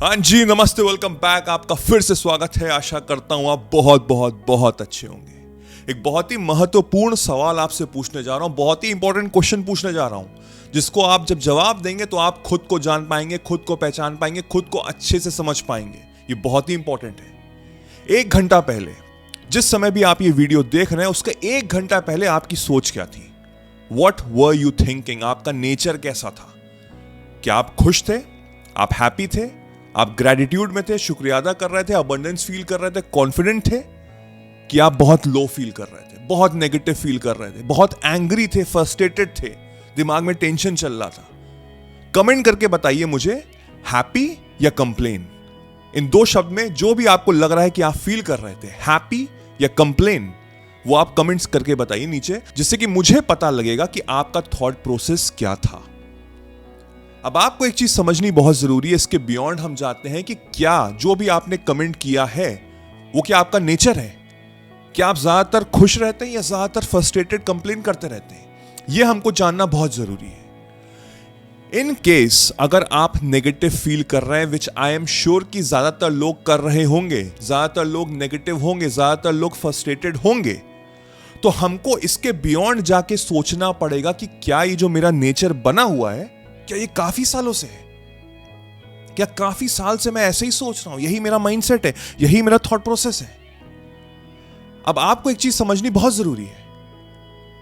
हाँ जी, नमस्ते, welcome back. आपका फिर से स्वागत है। आशा करता हूं आप बहुत बहुत बहुत अच्छे होंगे। एक बहुत ही महत्वपूर्ण सवाल आपसे पूछने जा रहा हूं, बहुत ही इंपॉर्टेंट क्वेश्चन पूछने जा रहा हूं, जिसको आप जब जवाब देंगे तो आप खुद को जान पाएंगे, खुद को पहचान पाएंगे, खुद को अच्छे से समझ पाएंगे। ये बहुत ही इंपॉर्टेंट है। 1 घंटा पहले, जिस समय भी आप ये वीडियो देख रहे हैं, उसके 1 घंटा पहले आपकी सोच क्या थी? What were you thinking? आपका नेचर कैसा था? क्या आप खुश थे? आप हैप्पी थे? आप ग्रेटिट्यूड में थे, शुक्रिया अदा कर रहे थे, अबंडेंस फील कर रहे थे, कॉन्फिडेंट थे? कि आप बहुत लो फील कर रहे थे, बहुत नेगेटिव फील कर रहे थे, बहुत एंग्री थे, फ्रस्ट्रेटेड थे, दिमाग में टेंशन चल रहा था? कमेंट करके बताइए मुझे, हैप्पी या कंप्लेन। इन 2 शब्द में जो भी आपको लग रहा है कि आप फील कर रहे थे, हैप्पी या कंप्लेन, वो आप कमेंट्स करके बताइए नीचे, जिससे कि मुझे पता लगेगा कि आपका थॉट प्रोसेस क्या था। अब आपको एक चीज समझनी बहुत जरूरी है। इसके बियॉन्ड हम जाते हैं कि क्या जो भी आपने कमेंट किया है वो क्या आपका नेचर है? क्या आप ज्यादातर खुश रहते हैं या ज्यादातर फ्रस्ट्रेटेड कंप्लेन करते रहते हैं? यह हमको जानना बहुत जरूरी है। इन केस अगर आप नेगेटिव फील कर रहे हैं, विच आई एम श्योर कि ज्यादातर लोग कर रहे होंगे, ज्यादातर लोग नेगेटिव होंगे, ज्यादातर लोग फ्रस्ट्रेटेड होंगे, तो हमको इसके बियॉन्ड जाके सोचना पड़ेगा कि क्या ये जो मेरा नेचर बना हुआ है, क्या ये काफी सालों से है? क्या काफी साल से मैं ऐसे ही सोच रहा हूं? यही मेरा माइंडसेट है, यही मेरा थॉट प्रोसेस है। अब आपको एक चीज समझनी बहुत जरूरी है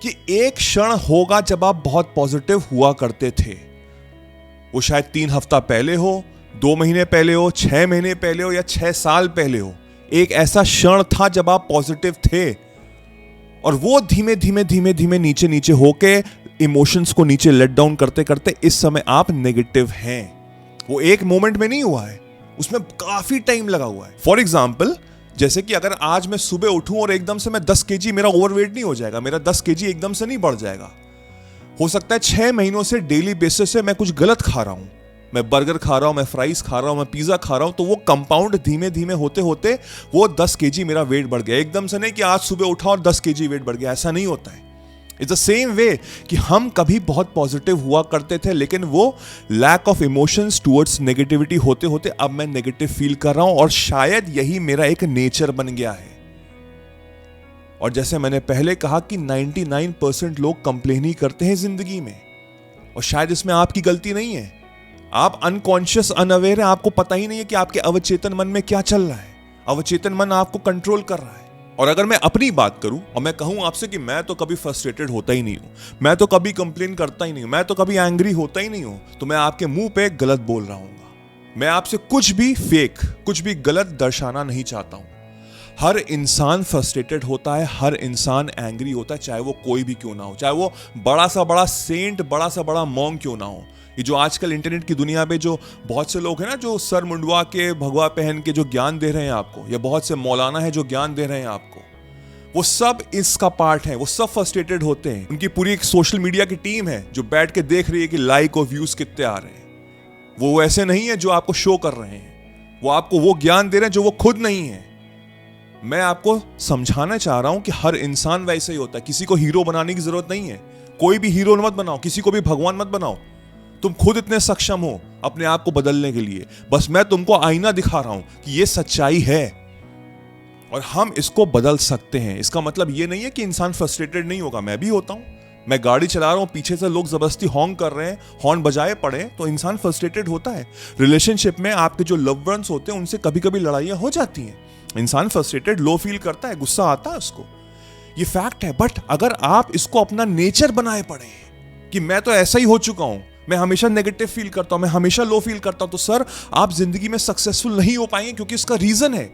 कि एक क्षण होगा जब आप बहुत पॉजिटिव हुआ करते थे। वो शायद 3 हफ्ता पहले हो, 2 महीने पहले हो, 6 महीने पहले हो या 6 साल पहले हो। एक ऐसा क्षण था जब आप पॉजिटिव थे, और वो धीमे धीमे धीमे धीमे नीचे नीचे होके इमोशंस को नीचे लेट डाउन करते करते इस समय आप नेगेटिव हैं। वो एक मोमेंट में नहीं हुआ है, उसमें काफी टाइम लगा हुआ है। फॉर एग्जाम्पल, जैसे कि अगर आज मैं सुबह उठूं और एकदम से मैं 10 kg, मेरा ओवरवेट नहीं हो जाएगा, मेरा 10 kg एकदम से नहीं बढ़ जाएगा। हो सकता है 6 महीनों से डेली बेसिस से मैं कुछ गलत खा रहा हूं, मैं बर्गर खा रहा हूं, मैं फ्राइज खा रहा हूं, मैं पिज्जा खा रहा हूं, तो वो कंपाउंड धीमे धीमे होते होते वो 10 kg मेरा वेट बढ़ गया। एकदम से नहीं कि आज सुबह उठा और 10 kg वेट बढ़ गया, ऐसा नहीं होता है। इट्स द सेम वे कि हम कभी बहुत पॉजिटिव हुआ करते थे, लेकिन वो lack of emotions towards negativity होते होते अब मैं नेगेटिव फील कर रहा हूं, और शायद यही मेरा एक नेचर बन गया है। और जैसे मैंने पहले कहा कि 99% लोग कंप्लेन ही करते हैं जिंदगी में, और शायद इसमें आपकी गलती नहीं है। आप अनकॉन्शियस, अनअवेयर हैं, आपको पता ही नहीं है कि आपके अवचेतन मन में क्या चल रहा है। अवचेतन मन आपको कंट्रोल कर रहा है। और अगर मैं अपनी बात करूं और मैं कहूं आपसे कि मैं तो कभी फ्रस्ट्रेटेड होता ही नहीं हूं, मैं तो कभी कंप्लेन करता ही नहीं हूं, मैं तो कभी एंग्री होता ही नहीं हूं, तो मैं आपके मुंह पे गलत बोल रहा हूं। मैं आपसे कुछ भी फेक, कुछ भी गलत दर्शाना नहीं चाहता हूं। हर इंसान फ्रस्ट्रेटेड होता है, हर इंसान एंग्री होता है, चाहे वो कोई भी क्यों ना हो, चाहे वो बड़ा सा बड़ा सेंट, बड़ा सा बड़ा मॉन्क क्यों ना हो। ये जो आजकल इंटरनेट की दुनिया में जो बहुत से लोग हैं ना, जो सर मुंडवा के, भगवा पहन के जो ज्ञान दे रहे हैं आपको, या बहुत से मौलाना है जो ज्ञान दे रहे हैं आपको, वो सब इसका पार्ट है। वो सब फ्रस्ट्रेटेड होते हैं। उनकी पूरी एक सोशल मीडिया की टीम है जो बैठ के देख रही है कि लाइक और व्यूज कितने आ रहे हैं। वो ऐसे नहीं है जो आपको शो कर रहे हैं, वो आपको वो ज्ञान दे रहे हैं जो वो खुद नहीं है। मैं आपको समझाना चाह रहा हूं कि हर इंसान वैसे ही होता है। किसी को हीरो बनाने की जरूरत नहीं है। कोई भी हीरो मत बनाओ, किसी को भी भगवान मत बनाओ। तुम खुद इतने सक्षम हो अपने आप को बदलने के लिए। बस मैं तुमको आईना दिखा रहा हूं कि ये सच्चाई है और हम इसको बदल सकते हैं। इसका मतलब ये नहीं है कि इंसान फ्रस्ट्रेटेड नहीं होगा। मैं भी होता हूं। मैं गाड़ी चला रहा हूं, पीछे से लोग जबरदस्ती हॉर्न कर रहे हैं, हॉर्न बजाए पड़े, तो इंसान फ्रस्ट्रेटेड होता है। रिलेशनशिप में आपके जो लव वंस होते हैं उनसे कभी कभी लड़ाइयां हो जाती हैं। इंसान फ्रस्ट्रेटेड, लो फील करता है, गुस्सा आता है उसको, ये फैक्ट है। बट अगर आप इसको अपना नेचर बनाए पड़े कि मैं तो ऐसा ही हो चुका हूं, मैं हमेशा नेगेटिव फील करता हूं, मैं हमेशा लो फील करता हूं, तो सर आप जिंदगी में सक्सेसफुल नहीं हो पाएंगे। क्योंकि इसका रीजन है,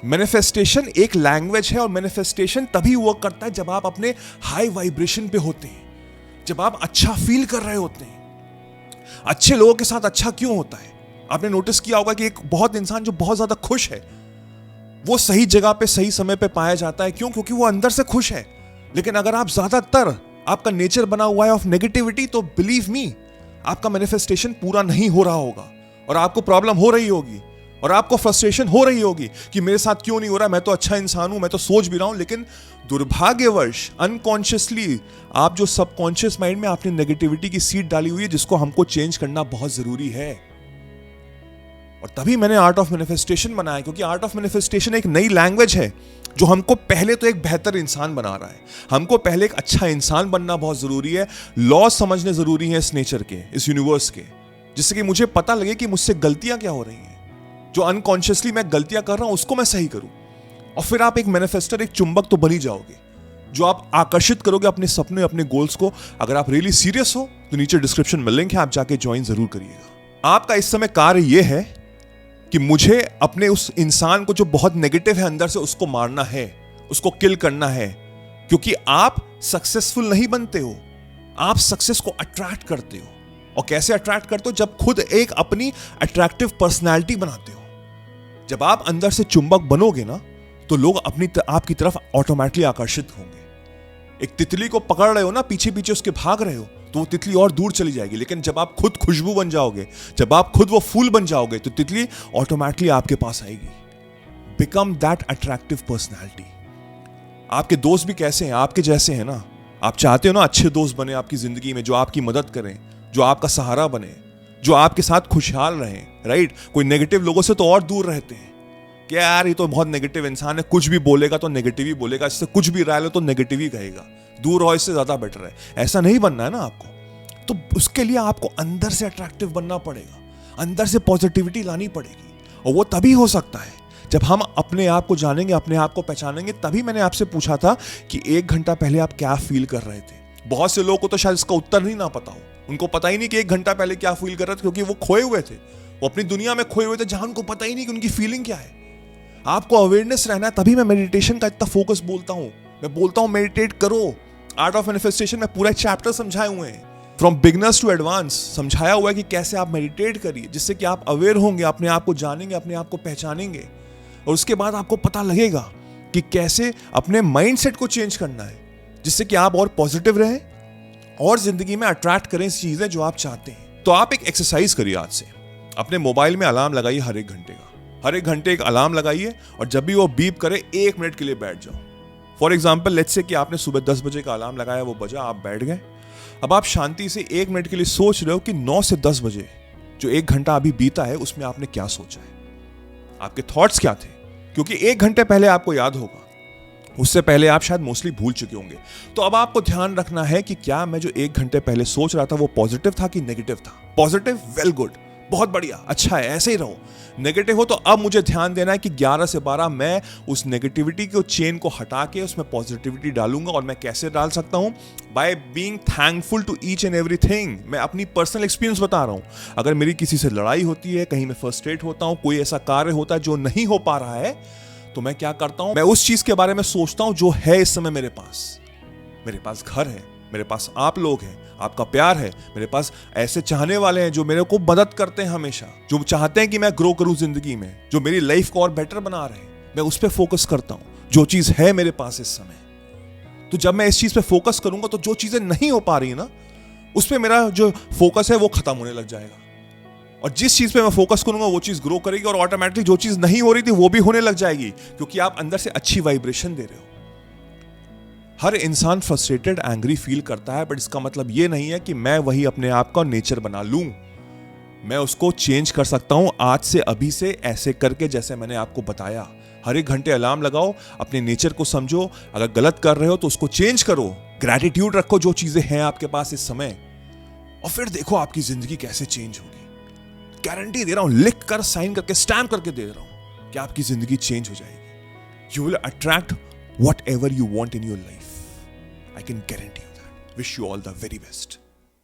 मैनिफेस्टेशन एक लैंग्वेज है, और मैनिफेस्टेशन तभी वर्क करता है जब आप अपने हाई वाइब्रेशन पे होते हैं, जब आप अच्छा फील कर रहे होते हैं। अच्छे लोगों के साथ अच्छा क्यों होता है? आपने नोटिस किया होगा कि एक बहुत इंसान जो बहुत ज्यादा खुश है, वो सही जगह पे सही समय पे पाया जाता है। क्यों? क्योंकि वो अंदर से खुश है। लेकिन अगर आप ज्यादातर, आपका नेचर बना हुआ है ऑफ नेगेटिविटी, तो बिलीव मी, आपका मैनिफेस्टेशन पूरा नहीं हो रहा होगा, और आपको प्रॉब्लम हो रही होगी, और आपको फ्रस्ट्रेशन हो रही होगी कि मेरे साथ क्यों नहीं हो रहा, मैं तो अच्छा इंसान हूं, मैं तो सोच भी रहा हूं। लेकिन दुर्भाग्यवश अनकॉन्शियसली आप जो सबकॉन्शियस माइंड में आपने नेगेटिविटी की सीड डाली हुई है, जिसको हमको चेंज करना बहुत जरूरी है। और तभी मैंने आर्ट ऑफ मैनिफेस्टेशन बनाया, क्योंकि आर्ट ऑफ मैनिफेस्टेशन एक नई लैंग्वेज है जो हमको पहले तो एक बेहतर इंसान बना रहा है। हमको पहले एक अच्छा इंसान बनना बहुत जरूरी है, लॉ समझने जरूरी है इस नेचर के, इस यूनिवर्स के, जिससे कि मुझे पता लगे कि मुझसे गलतियां क्या हो रही हैं, जो अनकॉन्शियसली मैं गलतियां कर रहा हूं उसको मैं सही करूं। और फिर आप एक मैनिफेस्टर, एक चुंबक तो बन ही जाओगे, जो आप आकर्षित करोगे अपने सपने, अपने गोल्स को। अगर आप रियली सीरियस हो तो नीचे डिस्क्रिप्शन में लिंक है, आप जाके ज्वाइन जरूर करिएगा। आपका इस समय कार्य यह है कि मुझे अपने उस इंसान को जो बहुत नेगेटिव है अंदर से, उसको मारना है, उसको किल करना है। क्योंकि आप सक्सेसफुल नहीं बनते हो, आप सक्सेस को अट्रैक्ट करते हो। और कैसे अट्रैक्ट करते हो? जब खुद एक अपनी अट्रैक्टिव पर्सनैलिटी बनाते हो। जब आप अंदर से चुंबक बनोगे ना, तो लोग आपकी तरफ ऑटोमेटिकली आकर्षित होंगे। एक तितली को पकड़ रहे हो ना, पीछे पीछे उसके भाग रहे हो, तो वो तितली और दूर चली जाएगी। लेकिन जब आप खुद खुशबू बन जाओगे, जब आप खुद वो फूल बन जाओगे, तो तितली ऑटोमेटिकली आपके पास आएगी। Become that attractive personality. आपके दोस्त भी कैसे हैं? आपके जैसे हैं ना। आप चाहते हो ना अच्छे दोस्त बने आपकी जिंदगी में, जो आपकी मदद करें, जो आपका सहारा बने, जो आपके साथ खुशहाल रहें, राइट? कोई नेगेटिव लोगों से तो और दूर रहते हैं कि यार ये तो बहुत नेगेटिव इंसान है, कुछ भी बोलेगा तो नेगेटिव ही बोलेगा, इससे कुछ भी राय लो तो नेगेटिव ही कहेगा, दूर रहो, इससे ज्यादा बेटर है। ऐसा नहीं बनना है ना आपको। तो उसके लिए आपको अंदर से अट्रैक्टिव बनना पड़ेगा, अंदर से पॉजिटिविटी लानी पड़ेगी। और वो तभी हो सकता है जब हम अपने आप को जानेंगे, अपने आप को पहचानेंगे। तभी मैंने आपसे पूछा था कि 1 घंटा पहले आप क्या फील कर रहे थे। बहुत से लोगों को तो शायद इसका उत्तर नहीं ना पता हो, उनको पता ही नहीं कि 1 घंटा पहले क्या फील कर रहे थे, क्योंकि वो खोए हुए थे, वो अपनी दुनिया में खोए हुए थे, जहां उनको पता ही नहीं कि उनकी फीलिंग क्या है। आपको अवेयरनेस रहना है, तभी मैं मेडिटेशन का इतना फोकस बोलता हूं। मैं बोलता हूं मेडिटेट करो। आर्ट ऑफ मैनिफेस्टेशन में पूरा चैप्टर समझाए हुए हैं, फ्रॉम बिगनर्स टू एडवांस समझाया हुआ है कि कैसे आप मेडिटेट करिए, जिससे कि आप अवेयर होंगे, अपने आप को जानेंगे, अपने आप को पहचानेंगे। और उसके बाद आपको पता लगेगा कि कैसे अपने माइंडसेट को चेंज करना है, जिससे कि आप और पॉजिटिव रहें और जिंदगी में अट्रैक्ट करें चीजें जो आप चाहते हैं। तो आप एक एक्सरसाइज करिए आज से। अपने मोबाइल में अलार्म लगाइए हर 1 घंटे का। हर 1 घंटे एक अलार्म लगाइए, और जब भी वो बीप करे 1 मिनट के लिए बैठ जाओ। फॉर एग्जाम्पल, लेट्स से कि आपने सुबह 10 बजे का अलार्म लगाया, वो बजा, आप बैठ गए। अब आप शांति से 1 मिनट के लिए सोच रहे हो कि 9 से 10 बजे जो 1 घंटा अभी बीता है, उसमें आपने क्या सोचा है, आपके थॉट्स क्या थे। क्योंकि 1 घंटे पहले आपको याद होगा, उससे पहले आप शायद मोस्टली भूल चुके होंगे। तो अब आपको ध्यान रखना है कि क्या मैं जो 1 घंटे पहले सोच रहा था वो पॉजिटिव था कि नेगेटिव था। पॉजिटिव, वेल गुड, बहुत बढ़िया, अच्छा है, ऐसे ही रहो। नेगेटिव हो तो अब मुझे ध्यान देना है कि 11 से 12 मैं उस नेगेटिविटी को चेन को हटा के उसमें पॉजिटिविटी डालूंगा। और मैं कैसे डाल सकता हूं? By being thankful to each and everything. मैं अपनी पर्सनल एक्सपीरियंस बता रहा हूं। अगर मेरी किसी से लड़ाई होती है, कहीं मैं फ्रस्ट्रेट होता हूं, कोई ऐसा कार्य होता है जो नहीं हो पा रहा है, तो मैं क्या करता हूं? मैं उस चीज के बारे में सोचता हूं जो है इस समय मेरे पास। मेरे पास घर है, मेरे पास आप लोग हैं, आपका प्यार है, मेरे पास ऐसे चाहने वाले हैं जो मेरे को मदद करते हैं हमेशा, जो चाहते हैं कि मैं ग्रो करूं जिंदगी में, जो मेरी लाइफ को और बेटर बना रहे हैं। मैं उस पर फोकस करता हूं, जो चीज है मेरे पास इस समय। तो जब मैं इस चीज पे फोकस करूंगा, तो जो चीजें नहीं हो पा रही ना, उस पर मेरा जो फोकस है वो खत्म होने लग जाएगा। और जिस चीज पे मैं फोकस करूंगा वो चीज ग्रो करेगी, और ऑटोमेटिकली जो चीज नहीं हो रही थी वो भी होने लग जाएगी, क्योंकि आप अंदर से अच्छी वाइब्रेशन दे रहे हो। हर इंसान फ्रस्ट्रेटेड, एंग्री फील करता है, बट इसका मतलब ये नहीं है कि मैं वही अपने आप का नेचर बना लूं। मैं उसको चेंज कर सकता हूं आज से, अभी से, ऐसे करके जैसे मैंने आपको बताया। हर 1 घंटे अलार्म लगाओ, अपने नेचर को समझो। अगर गलत कर रहे हो तो उसको चेंज करो, ग्रैटिट्यूड रखो जो चीजें हैं आपके पास इस समय, और फिर देखो आपकी जिंदगी कैसे चेंज होगी। गारंटी दे रहा हूं, लिख कर, साइन करके, स्टैम्प करके दे रहा हूं कि आपकी जिंदगी चेंज हो जाएगी। You will attract whatever you want in your life. I can guarantee you that. Wish you all the very best.